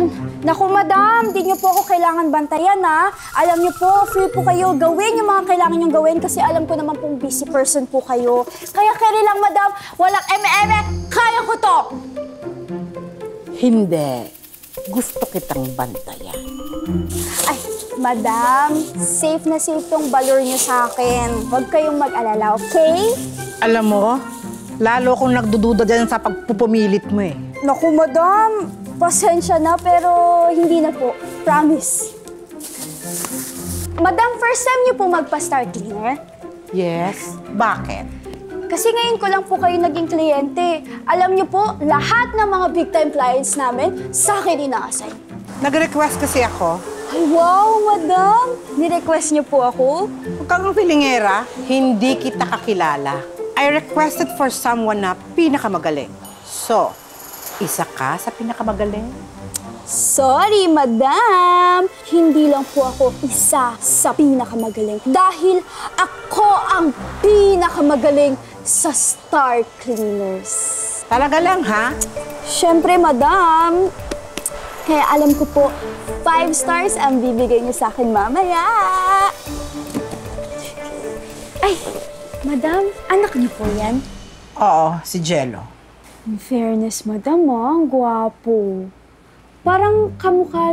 naman. Naku, madam, di niyo po ako kailangan bantayan, ha? Alam niyo po, free po kayo gawin yung mga kailangan niyong gawin kasi alam ko naman pong busy person po kayo. Kaya carry lang, madam. Walang eme-eme. Kaya ko to! Hindi. Gusto kitang bantayan. Ay, madam, safe na safe tong balor niyo sa akin. Huwag kayong mag-alala, okay? Alam mo, lalo kong nagdududa dyan sa pagpupumilit mo eh. Naku, madam, pasensya na pero hindi na po. Promise. Madam, first time niyo po magpa-star cleaner? Yes? Bakit? Kasi ngayon ko lang po kayo naging kliyente. Alam niyo po, lahat ng mga big-time clients namin sa akin ina-assign. Nag-request kasi ako. Ay, wow, madam! Ni-request niyo po ako? Huwag kang pilingera, hindi kita kakilala. I requested for someone na pinakamagaling. So, isa ka sa pinakamagaling? Sorry, madam! Hindi lang po ako isa sa pinakamagaling dahil ako ang pinakamagaling sa Star Cleaners. Talaga lang, ha? Siyempre, madam. Kaya alam ko po, 5 stars ang bibigay niyo sa akin mamaya. Ay, madam, anak niyo po yan? Oo, si Jello. In fairness, madam, ang gwapo. Parang kamukha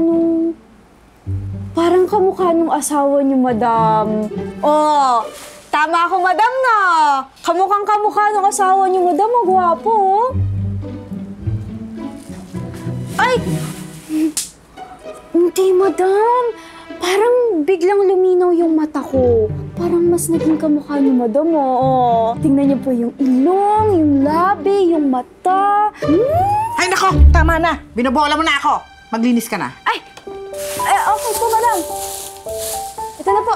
nung asawa niyo, madam. Oh, tama ako, madam, na. Kamukhang-kamukha nung asawa niyo, madam. Ang gwapo, oh. Ay! Hindi, madam. Parang biglang luminaw yung mata ko. Parang mas naging kamukha niyo, madam, oh. Tingnan niyo po yung ilong, yung labi, yung mata. Ay, nako! Tama na! Binobola mo na ako! Maglinis ka na. Ay, okay po, madam. Ito na po.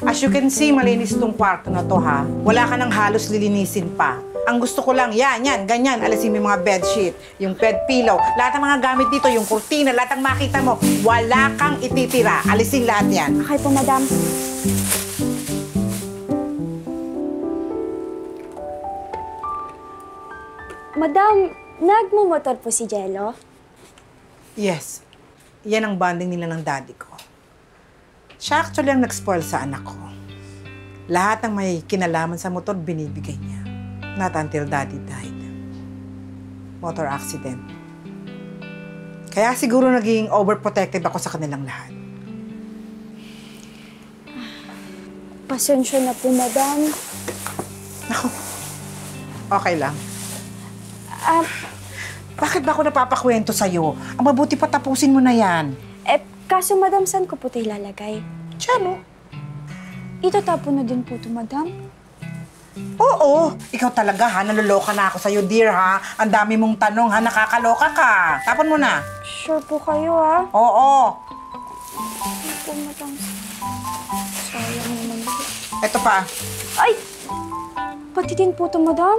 As you can see, malinis tong kwarto na to, ha? Wala ka nang halos lilinisin pa. Ang gusto ko lang, yan, ganyan. Alisin mo yung mga bedsheet, yung bed pillow. Lahat ng mga gamit dito, yung kurtina, lahat ng makita mo, wala kang ititira. Alisin lahat yan. Okay po, madam. Madam, nagmumotor po si Jello? Yes. Yan ang bonding nila ng daddy ko. Siya actually ang nag-spoil sa anak ko. Lahat ng may kinalaman sa motor, binibigay niya. Not until daddy died. Motor accident. Kaya siguro naging overprotective ako sa kanilang lahat. Pasensya na po, madam. Naku, okay lang. Bakit ba ako napapakwento sa'yo? Ang mabuti pa tapusin mo na yan. Kaso, madam, saan ko po ito ilalagay? Diyan, no? Itatapon na din po ito, madam. Oo, ikaw talaga, ha? Naluloka na ako sa'yo, dear, ha? Ang dami mong tanong, ha? Nakakaloka ka. Tapon mo na. Sure po kayo, ha? Oo. Ano po, madam? Sayang naman po. Ito pa. Ay! Pati din po ito, madam.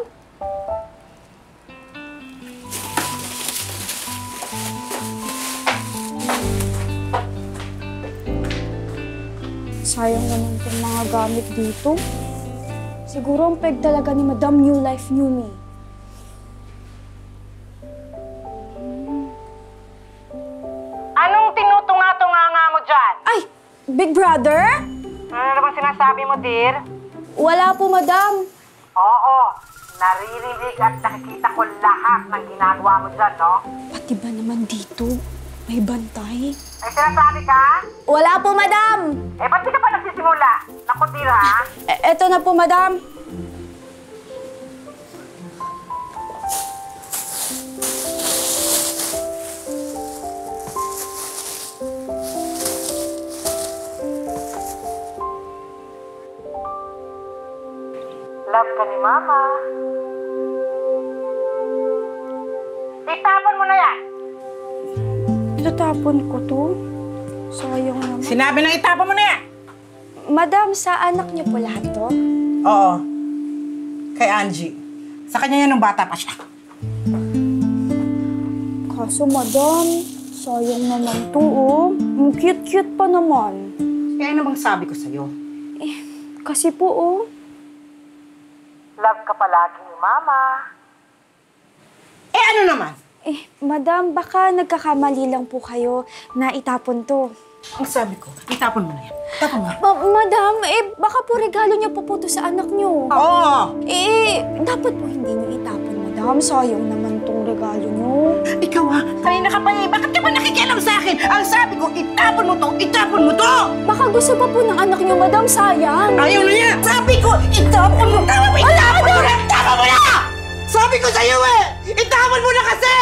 Sayang naman itong mga gamit dito. Siguro ang peg talaga ni Madam New Life, New Me. Anong tinutunga-tunga mo dyan? Ay! Big Brother? Ano naman sinasabi mo, dear? Wala po, Madam. Oo, naririnig at nakikita ko lahat ng ginagawa mo dyan, no? Pati ba naman dito? May bantay? May sinasabi ka? Wala po, Madam. Ba't di ka pa nagsisimula? Naku, dear, ha? Eto na po, Madam. Love ka ni Mama. Itapon mo na yan! Itatapon ko to. Sayang naman. Sinabi na itapon mo na yan! Madam, sa anak niyo po lahat to? Oo. Kay Angie. Sa kanya yan nung bata pa siya. Kaso, Madam, sayang naman to, oh. Ang cute-cute pa naman. Kaya ano bang sabi ko sa'yo? Kasi po, oh. Love ka palagi ni mama. Eh, ano naman? Madam, baka nagkakamali lang po kayo na itapon to. Ang sabi ko, itapon mo na yan. Itapon mo. Madam, baka po regalo niyo po to sa anak niyo. Oo! Dapat po hindi niyo itapon, madam. Sayang naman tong regalo niyo. Ikaw kanina ka pa bakit ka ba nakikialam sa akin? Ang sabi ko, itapon mo to! Baka gusto pa po ng anak niyo, madam. Sayang. Ayaw na niya! Sabi ko, itapon mo! Itapon mo na! Sabi ko sa'yo itapon mo na kasi!